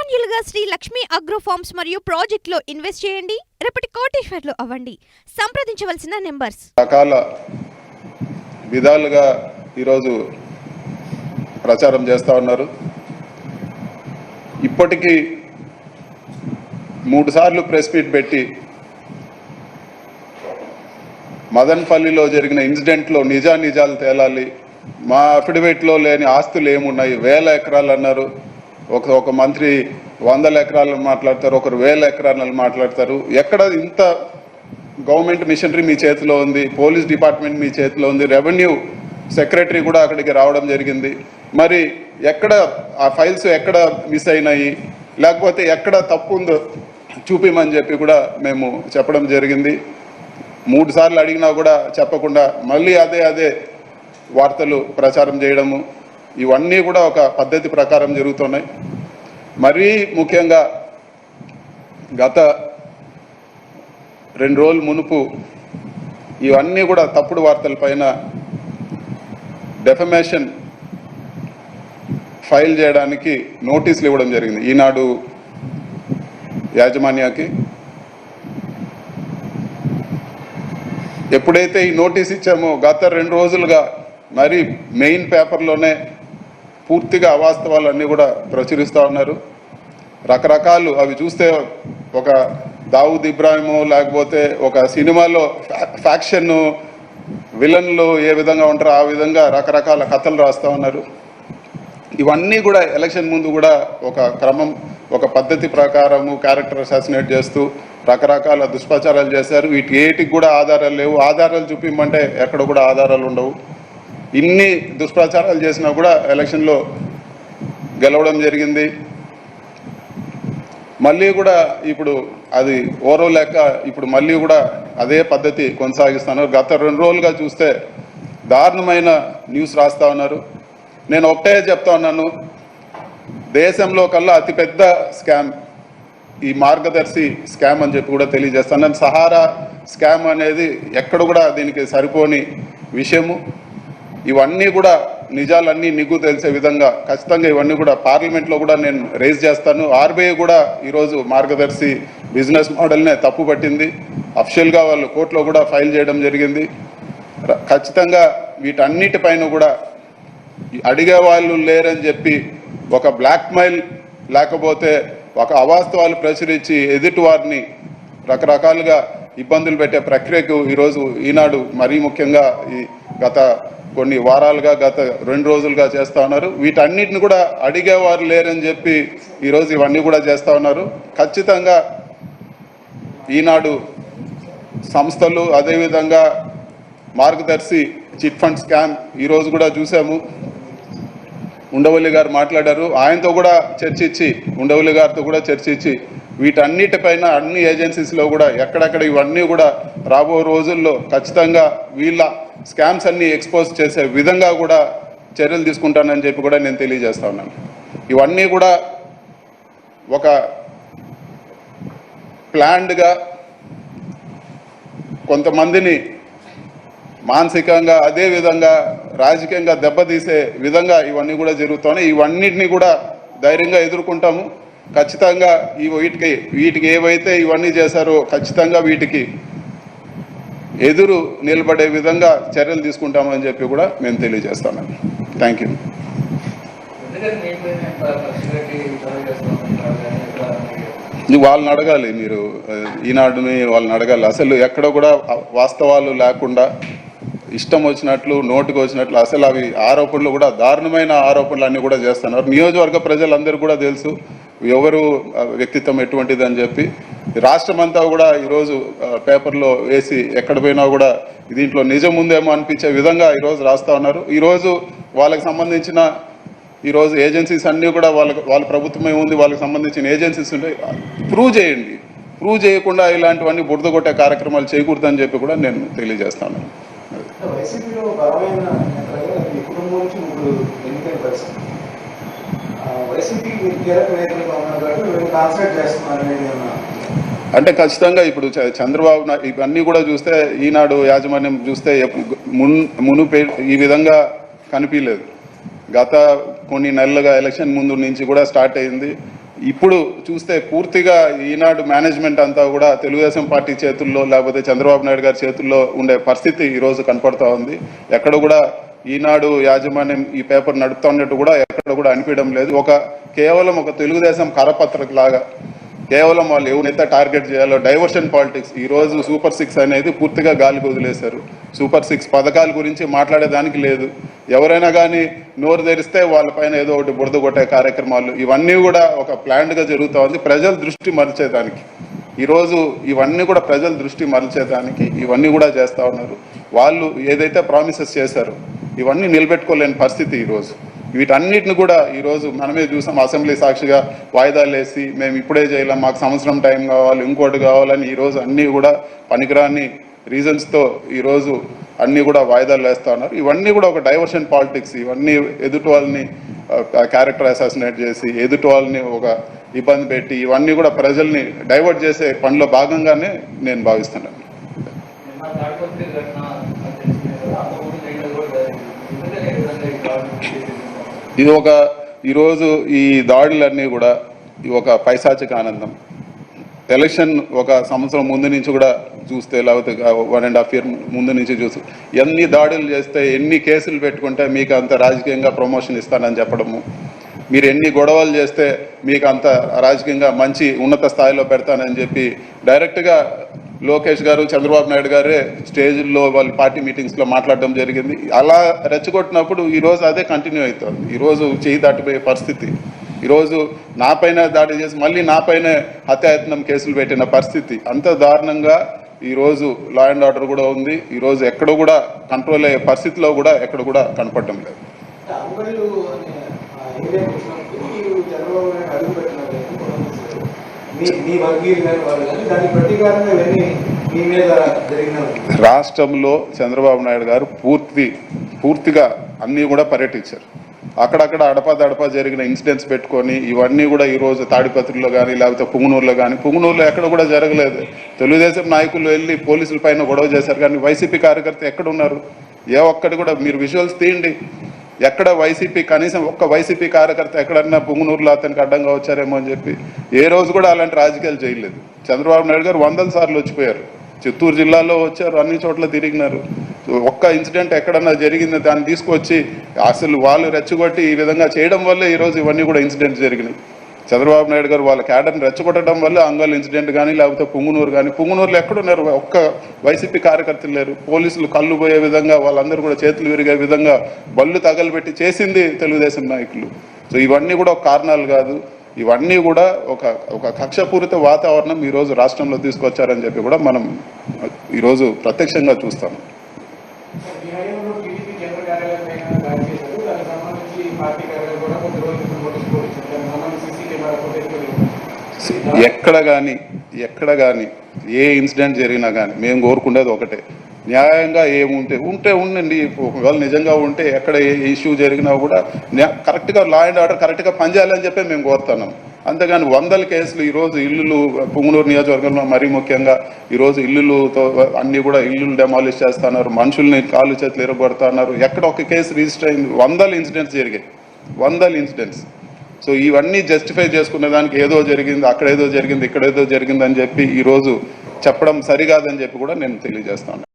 యాన్యువల్గా Shri Lakshmi agro forms మరియు ప్రాజెక్టులో invest చేయండి. రేపటి కోటీశ్వర్లు అవ్వండి. సంప్రదించవలసిన నెంబర్స్. రకాల విధాలుగా ఈరోజు ప్రచారం చేస్తూ ఉన్నారు. ఇప్పటికీ 3 సార్లు ప్రెస్ మీట్ పెట్టి మదన్పల్లిలో జరిగిన ఇన్సిడెంట్లో నిజాలు తేలాలి, మా అఫిడవిట్లో లేని ఆస్తులు ఏమున్నాయి, 1000 ఎకరాలు అన్నారు. ఒక మంత్రి 100 ఎకరాలను మాట్లాడతారు, ఒకరు 1000 ఎకరాలను మాట్లాడతారు. ఎక్కడ ఇంత గవర్నమెంట్ మిషనరీ మీ చేతిలో ఉంది, పోలీస్ డిపార్ట్మెంట్ మీ చేతిలో ఉంది, రెవెన్యూ సెక్రటరీ కూడా అక్కడికి రావడం జరిగింది. మరి ఎక్కడ ఆ ఫైల్స్ ఎక్కడ మిస్ అయినాయి, లేకపోతే ఎక్కడ తప్పు ఉందో చూపిమని చెప్పి కూడా మేము చెప్పడం జరిగింది. 3 సార్లు అడిగినా కూడా చెప్పకుండా మళ్ళీ అదే వార్తలు ప్రచారం చేయడము, ఇవన్నీ కూడా ఒక పద్ధతి ప్రకారం జరుగుతున్నాయి. మరీ ముఖ్యంగా గత 2 రోజుల మునుపు ఇవన్నీ కూడా తప్పుడు వార్తలపైన డెఫమేషన్ ఫైల్ చేయడానికి నోటీసులు ఇవ్వడం జరిగింది ఈనాడు యాజమాన్యానికి. ఎప్పుడైతే ఈ నోటీస్ ఇచ్చామో గత 2 రోజులుగా మరి మెయిన్ పేపర్లోనే పూర్తిగా అవాస్తవాలన్నీ కూడా ప్రచురిస్తూ ఉన్నారు. రకరకాలు అవి చూస్తే ఒక దావుద్ ఇబ్రాహిము లేకపోతే ఒక సినిమాలో ఫ్యాక్షన్ విలన్లు ఏ విధంగా ఉంటారో ఆ విధంగా రకరకాల కథలు రాస్తూ ఉన్నారు. ఇవన్నీ కూడా ఎలక్షన్ ముందు కూడా ఒక క్రమం, ఒక పద్ధతి ప్రకారము క్యారెక్టర్ అసాసినేట్ చేస్తూ రకరకాల దుష్ప్రచారాలు చేశారు. వీటికి కూడా ఆధారాలు లేవు. ఆధారాలు చూపిమంటే ఎక్కడ కూడా ఆధారాలు ఉండవు. ఇన్ని దుష్ప్రచారాలు చేసినా కూడా ఎలక్షన్లో గెలవడం జరిగింది. మళ్ళీ కూడా ఇప్పుడు అది ఓరవలేక ఇప్పుడు మళ్ళీ కూడా అదే పద్ధతి కొనసాగిస్తున్నారు. గత 2 రోజులుగా చూస్తే దారుణమైన న్యూస్ రాస్తూ ఉన్నారు. నేను ఒకటే చెప్తా ఉన్నాను, దేశంలో కల్లా అతిపెద్ద స్కామ్ ఈ మార్గదర్శి స్కామ్ అని చెప్పి కూడా తెలియజేస్తాను. సహారా స్కామ్ అనేది ఎక్కడ కూడా దీనికి సరిపోని విషయము. ఇవన్నీ కూడా నిజాలన్నీ నిగ్గు తెలిసే విధంగా ఖచ్చితంగా ఇవన్నీ కూడా పార్లమెంట్లో కూడా నేను రేజ్ చేస్తాను. ఆర్బీఐ కూడా ఈరోజు మార్గదర్శి బిజినెస్ మోడల్నే తప్పు పట్టింది. అఫిషియల్గా వాళ్ళు కోర్టులో కూడా ఫైల్ చేయడం జరిగింది. ఖచ్చితంగా వీటన్నిటిపైన కూడా అడిగే వాళ్ళు లేరని చెప్పి ఒక బ్లాక్మెయిల్ లేకపోతే ఒక అవాస్తవాలు ప్రచురించి ఎదుటి వారిని రకరకాలుగా ఇబ్బందులు పెట్టే ప్రక్రియకు ఈరోజు ఈనాడు మరీ ముఖ్యంగా ఈ గత కొన్ని వారాలుగా గత 2 రోజులుగా చేస్తూ ఉన్నారు. వీటన్నిటిని కూడా అడిగేవారు లేరని చెప్పి ఈరోజు ఇవన్నీ కూడా చేస్తూ ఉన్నారు. ఖచ్చితంగా ఈనాడు సంస్థలు అదేవిధంగా మార్గదర్శి చిట్ ఫండ్ స్కామ్ ఈరోజు కూడా చూసాము. ఉండవల్లి గారు మాట్లాడారు, ఆయనతో కూడా చర్చించి ఉండవల్లి గారితో కూడా చర్చించి వీటన్నిటిపైన అన్ని ఏజెన్సీస్లో కూడా ఎక్కడెక్కడ ఇవన్నీ కూడా రాబో రోజుల్లో ఖచ్చితంగా వీళ్ళ స్కామ్స్ అన్నీ ఎక్స్పోజ్ చేసే విధంగా కూడా చర్యలు తీసుకుంటానని చెప్పి కూడా నేను తెలియజేస్తా ఉన్నాను. ఇవన్నీ కూడా ఒక ప్లాన్డ్గా కొంతమందిని మానసికంగా అదేవిధంగా రాజకీయంగా దెబ్బతీసే విధంగా ఇవన్నీ కూడా జరుగుతున్నాయి. ఇవన్నిటిని కూడా ధైర్యంగా ఎదుర్కొంటాము. ఖచ్చితంగా వీటికి ఏవైతే ఇవన్నీ చేశారో ఖచ్చితంగా వీటికి ఎదురు నిలబడే విధంగా చర్యలు తీసుకుంటామని చెప్పి కూడా మేము తెలియజేస్తాను. Thank you. వాళ్ళని అడగాలి, మీరు ఈనాడుని వాళ్ళని అడగాలి. అసలు ఎక్కడ కూడా వాస్తవాలు లేకుండా ఇష్టం వచ్చినట్లు నోటికి వచ్చినట్లు అసలు అవి ఆరోపణలు కూడా దారుణమైన ఆరోపణలు అన్నీ కూడా చేస్తున్నారు. నియోజకవర్గ ప్రజలందరూ కూడా తెలుసు ఎవరు వ్యక్తిత్వం ఎటువంటిది అని చెప్పి. రాష్ట్రం అంతా కూడా ఈరోజు పేపర్లో వేసి ఎక్కడ పోయినా కూడా దీంట్లో నిజం ఉందేమో అనిపించే విధంగా ఈరోజు రాస్తూ ఉన్నారు. ఈరోజు వాళ్ళకి సంబంధించిన ఈరోజు ఏజెన్సీస్ అన్నీ కూడా వాళ్ళ ప్రభుత్వమే ఉంది, వాళ్ళకి సంబంధించిన ఏజెన్సీస్ ఉంటాయి. ప్రూవ్ చేయండి. ప్రూవ్ చేయకుండా ఇలాంటివన్నీ బురద కొట్టే కార్యక్రమాలు చేయకూడదని చెప్పి కూడా నేను తెలియజేస్తాను. అంటే ఖచ్చితంగా ఇప్పుడు చంద్రబాబు ఇవన్నీ కూడా చూస్తే ఈనాడు యాజమాన్యం చూస్తే మునుపే ఈ విధంగా కనిపించలేదు. గత కొన్ని నెలలుగా ఎలక్షన్ ముందు నుంచి కూడా స్టార్ట్ అయింది. ఇప్పుడు చూస్తే పూర్తిగా ఈనాడు మేనేజ్మెంట్ అంతా కూడా తెలుగుదేశం పార్టీ చేతుల్లో లేకపోతే చంద్రబాబు నాయుడు గారి చేతుల్లో ఉండే పరిస్థితి ఈరోజు కనపడుతూ ఉంది. ఎక్కడ కూడా ఈనాడు యాజమాన్యం ఈ పేపర్ నడుపుతున్నట్టు కూడా ఎక్కడ కూడా అనిపించడం లేదు. కేవలం ఒక తెలుగుదేశం కరపత్రిక లాగా కేవలం వాళ్ళు ఎవరైతే టార్గెట్ చేయాలో డైవర్షన్ పాలిటిక్స్. ఈరోజు సూపర్ 6 అనేది పూర్తిగా గాలికి వదిలేశారు. సూపర్ 6 పథకాల గురించి మాట్లాడేదానికి లేదు. ఎవరైనా కానీ నోరు తెరిస్తే వాళ్ళపైన ఏదో ఒకటి బురద కొట్టే కార్యక్రమాలు ఇవన్నీ కూడా ఒక ప్లాన్డ్గా జరుగుతూ ఉంది. ప్రజల దృష్టి మరల్చేదానికి ఈరోజు ఇవన్నీ కూడా ప్రజల దృష్టి మరల్చేదానికి ఇవన్నీ కూడా చేస్తూ ఉన్నారు. వాళ్ళు ఏదైతే ప్రామిసెస్ చేశారో ఇవన్నీ నిలబెట్టుకోలేని పరిస్థితి ఈరోజు. వీటన్నిటిని కూడా ఈరోజు మనమే చూసాం. అసెంబ్లీ సాక్షిగా వాయిదాలు వేసి మేము ఇప్పుడే చేయలేం, మాకు సంవత్సరం టైం కావాలి, ఇంకోటి కావాలని ఈరోజు అన్నీ కూడా పనికిరాని రీజన్స్తో ఈరోజు అన్నీ కూడా వాయిదాలు వేస్తూ ఉన్నారు. ఇవన్నీ కూడా ఒక డైవర్షన్ పాలిటిక్స్. ఇవన్నీ ఎదుటి వాళ్ళని క్యారెక్టర్ అసాసినేట్ చేసి ఎదుటి వాళ్ళని ఒక ఇబ్బంది పెట్టి ఇవన్నీ కూడా ప్రజల్ని డైవర్ట్ చేసే పనిలో భాగంగానే నేను భావిస్తున్నాను. ఇది ఈరోజు ఈ దాడులన్నీ కూడా ఒక పైశాచిక ఆనందం. ఎలక్షన్ ఒక సంవత్సరం ముందు నుంచి కూడా చూస్తే లేకపోతే 1.5 year ముందు నుంచి చూసి ఎన్ని దాడులు చేస్తే ఎన్ని కేసులు పెట్టుకుంటే మీకు అంత రాజకీయంగా ప్రమోషన్ ఇస్తానని చెప్పడము, మీరు ఎన్ని గొడవలు చేస్తే మీకు అంత రాజకీయంగా మంచి ఉన్నత స్థాయిలో పెడతానని చెప్పి డైరెక్ట్గా లోకేష్ గారు చంద్రబాబు నాయుడు గారే స్టేజ్లో వాళ్ళ పార్టీ మీటింగ్స్లో మాట్లాడడం జరిగింది. అలా రెచ్చగొట్టినప్పుడు ఈరోజు అదే కంటిన్యూ అవుతుంది. ఈరోజు చేయి దాటిపోయే పరిస్థితి. ఈరోజు నాపైన దాడి చేసి మళ్ళీ నాపైనే హత్యాయత్నం కేసులు పెట్టిన పరిస్థితి. అంత దారుణంగా ఈరోజు లా అండ్ ఆర్డర్ కూడా ఉంది. ఈరోజు ఎక్కడ కూడా కంట్రోల్ అయ్యే పరిస్థితిలో కూడా ఎక్కడ కూడా కనపడడం లేదు. రాష్ట్రంలో చంద్రబాబు నాయుడు గారు పూర్తిగా అన్నీ కూడా పర్యటించారు. అక్కడక్కడ అడపా జరిగిన ఇన్సిడెంట్స్ పెట్టుకొని ఇవన్నీ కూడా ఈరోజు తాడిపత్రిలో కానీ లేకపోతే పుంగనూరులో కానీ, పుంగనూరులో ఎక్కడ కూడా జరగలేదు. తెలుగుదేశం నాయకులు వెళ్ళి పోలీసుల పైన గొడవ చేశారు, కానీ వైసీపీ కార్యకర్త ఎక్కడ ఉన్నారు? ఏ ఒక్కటి కూడా మీరు విజువల్స్ తీయండి. ఎక్కడ వైసీపీ కనీసం ఒక్క వైసీపీ కార్యకర్త ఎక్కడన్నా పుంగనూరులో అతనికి అడ్డంగా వచ్చారేమో అని చెప్పి ఏ రోజు కూడా అలాంటి రాజకీయాలు చేయలేదు. చంద్రబాబు నాయుడు గారు 100 సార్లు వచ్చిపోయారు. చిత్తూరు జిల్లాలో వచ్చారు, అన్ని చోట్ల తిరిగినారు. ఒక్క ఇన్సిడెంట్ ఎక్కడన్నా జరిగింది దాన్ని తీసుకొచ్చి అసలు వాళ్ళు రెచ్చగొట్టి ఈ విధంగా చేయడం వల్లే ఈరోజు ఇవన్నీ కూడా ఇన్సిడెంట్స్ జరిగినాయి. చంద్రబాబు నాయుడు గారు వాళ్ళ క్యాడర్ని రెచ్చగొట్టడం వల్ల అంగల్ ఇన్సిడెంట్ కానీ లేకపోతే పుంగనూరు కానీ, పుంగనూరులో ఎక్కడున్నారు? ఒక్క వైసీపీ కార్యకర్తలు లేరు. పోలీసులు కళ్ళు పోయే విధంగా వాళ్ళందరూ కూడా చేతులు విరిగే విధంగా బళ్ళు తగలబెట్టి చేసింది తెలుగుదేశం నాయకులు. సో ఇవన్నీ కూడా ఒక కారణాలు కాదు. ఇవన్నీ కూడా ఒక కక్షపూరిత వాతావరణం ఈరోజు రాష్ట్రంలో తీసుకొచ్చారని చెప్పి కూడా మనం ఈరోజు ప్రత్యక్షంగా చూస్తాం. ఎక్కడ కానీ ఏ ఇన్సిడెంట్ జరిగినా కానీ మేము కోరుకునేది ఒకటే, న్యాయంగా ఉంటే ఉండండి. ఒకవేళ నిజంగా ఉంటే ఎక్కడ ఏ ఇష్యూ జరిగినా కూడా కరెక్ట్గా లా అండ్ ఆర్డర్ కరెక్ట్గా పనిచేయాలని చెప్పి మేము కోరుతున్నాం. అంతేగాని 100 కేసులు ఈరోజు ఇల్లులు పుంగనూరు నియోజకవర్గంలో మరీ ముఖ్యంగా ఈరోజు ఇల్లులతో అన్నీ కూడా ఇల్లులు డెమాలిష్ చేస్తున్నారు, మనుషుల్ని కాళ్ళు చేతులు ఎరగొడుతున్నారు. ఎక్కడ ఒక కేసు రిజిస్టర్ అయింది? 100 ఇన్సిడెంట్స్ జరిగాయి, 100 ఇన్సిడెంట్స్. సో ఇవన్నీ జస్టిఫై చేసుకునే దానికి ఏదో జరిగింది, అక్కడ ఏదో జరిగింది, ఇక్కడ ఏదో జరిగింది అని చెప్పి ఈరోజు చెప్పడం సరికాదని చెప్పి కూడా నేను తెలియజేస్తాను.